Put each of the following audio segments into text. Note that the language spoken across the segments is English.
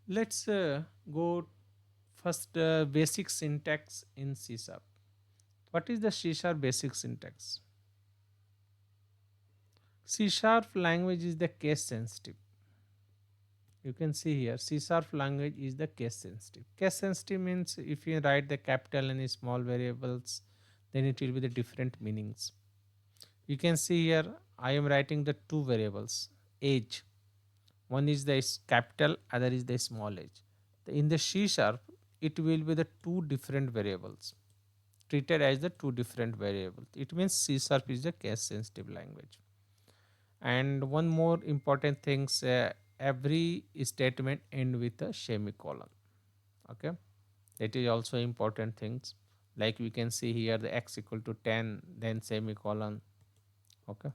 Let's go first basic syntax in C sharp. What is the C sharp basic syntax? C sharp language is the case sensitive. You can see here C sharp language is the case sensitive. Case sensitive means if you write the capital and small variables, then it will be the different meanings. You can see here I am writing the two variables age. One is the capital, other is the small age. In the C sharp, it will be the two different variables treated as the two different variables. It means C sharp is a case sensitive language. And one more important things, every statement end with a semicolon. Okay, that is also important things. Like we can see here the x equal to 10, then semicolon. Okay,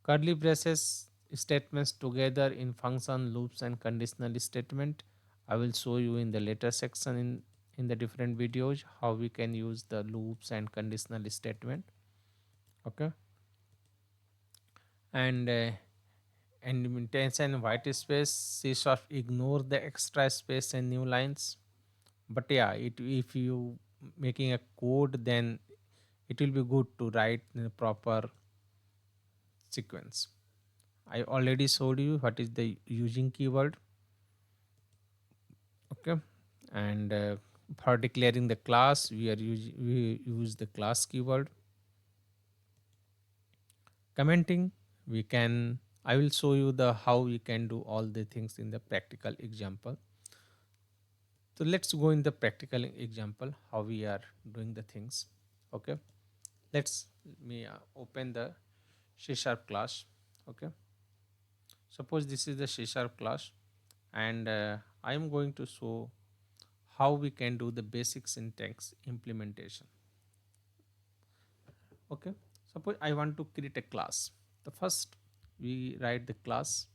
curly braces statements together in function loops and conditional statement. I will show you in the later section in the different videos how we can use the loops and conditional statement. Okay, and intention white space C sharp ignore the extra space and new lines. But yeah, if you making a code, then it will be good to write in a proper sequence. I already showed you what is the using keyword. Okay, and for declaring the class we use the class keyword. Commenting, we can, I will show you the how we can do all the things in the practical example. So let's go in the practical example how we are doing the things. Okay, let's me open the C sharp class. Okay, suppose this is the C sharp class, and I am going to show how we can do the basic syntax implementation. Okay, suppose I want to create a class. The first we write the class,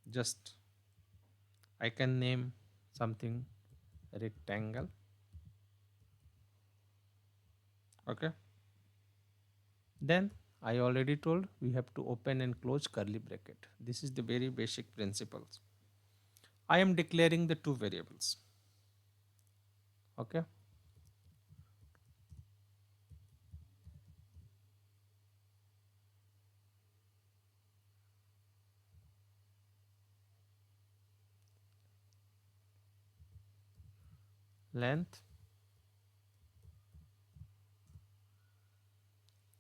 just I can name something rectangle. Okay, then I already told we have to open and close curly bracket. This is the very basic principles. I am declaring the two variables. Okay, length,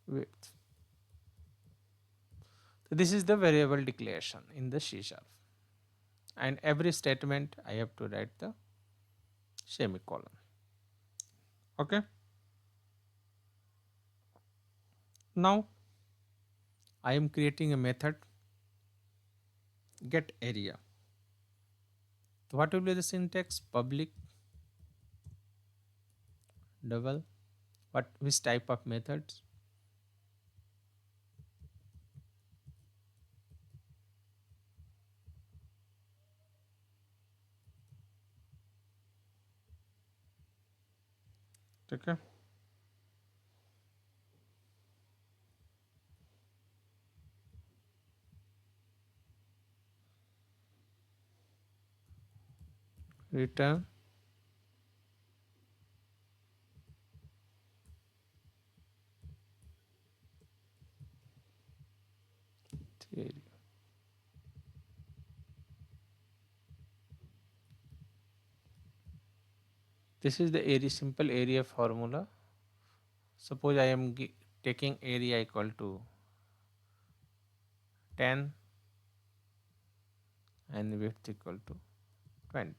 width. So this is the variable declaration in the C sharp, and every statement I have to write the semicolon. Okay, now I am creating a method get area. So what will be the syntax? Public double, what which type of methods? Okay, return area. This is the area, simple area formula. Suppose I am taking area equal to 10 and width equal to 20,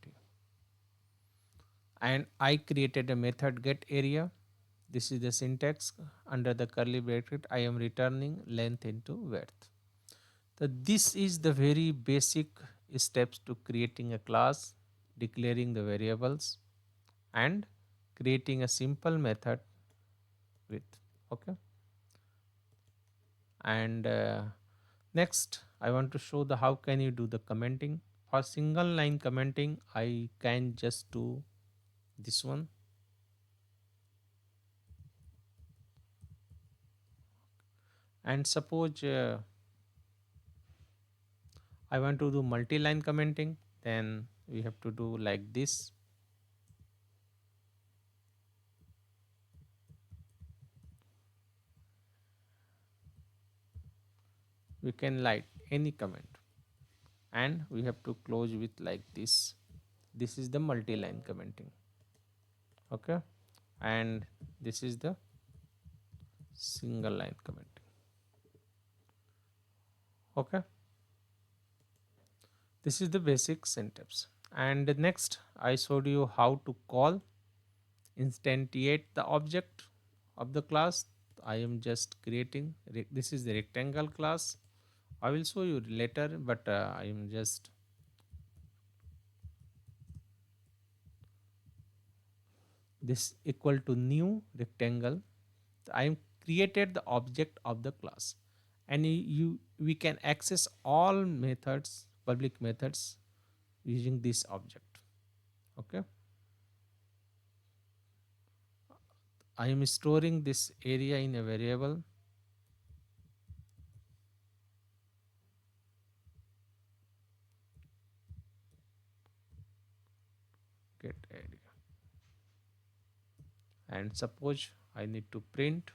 and I created a method get area. This is the syntax. Under the curly bracket I am returning length into width. So this is the very basic steps to creating a class, declaring the variables, and creating a simple method with. Okay, and next I want to show the how can you do the commenting. For single line commenting I can just do this one, and suppose I want to do multi line commenting, then we have to do like this. We can write any comment, and we have to close with like this. This is the multi-line commenting. Okay, and this is the single line commenting. Okay, this is the basic syntax. And next I showed you how to call instantiate the object of the class. I am just creating this is the rectangle class. I will show you later, but I am just this equal to new rectangle. I am created the object of the class, and we can access all methods, public methods, using this object. Okay, I am storing this area in a variable get area, and suppose I need to print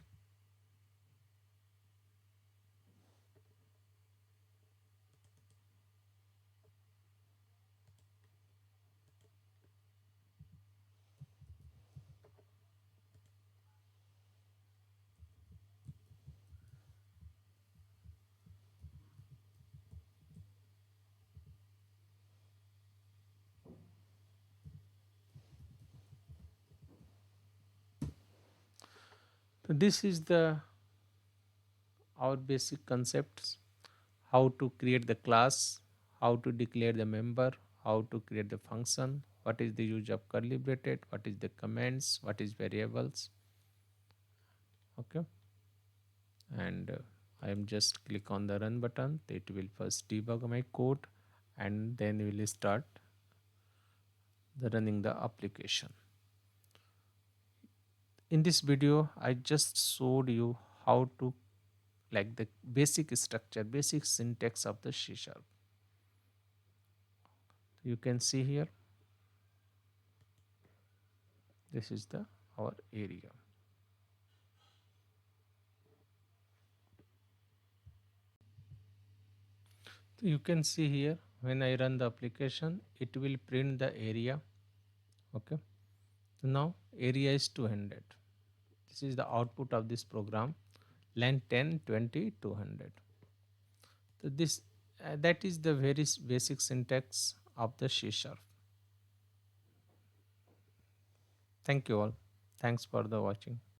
so this is the our basic concepts: how to create the class, how to declare the member, how to create the function, what is the use of curly bracket, what is the comments, what is variables. Okay, and I am just click on the run button. It will first debug my code, and then we will start the running the application. In this video I just showed you how to like the basic structure, basic syntax of the C sharp. You can see here, this is the our area. So you can see here, when I run the application, it will print the area. Okay, so now area is 200. This is the output of this program. Length 10, 20, 200. So this that is the very basic syntax of the C sharp. Thank you all. Thanks for the watching.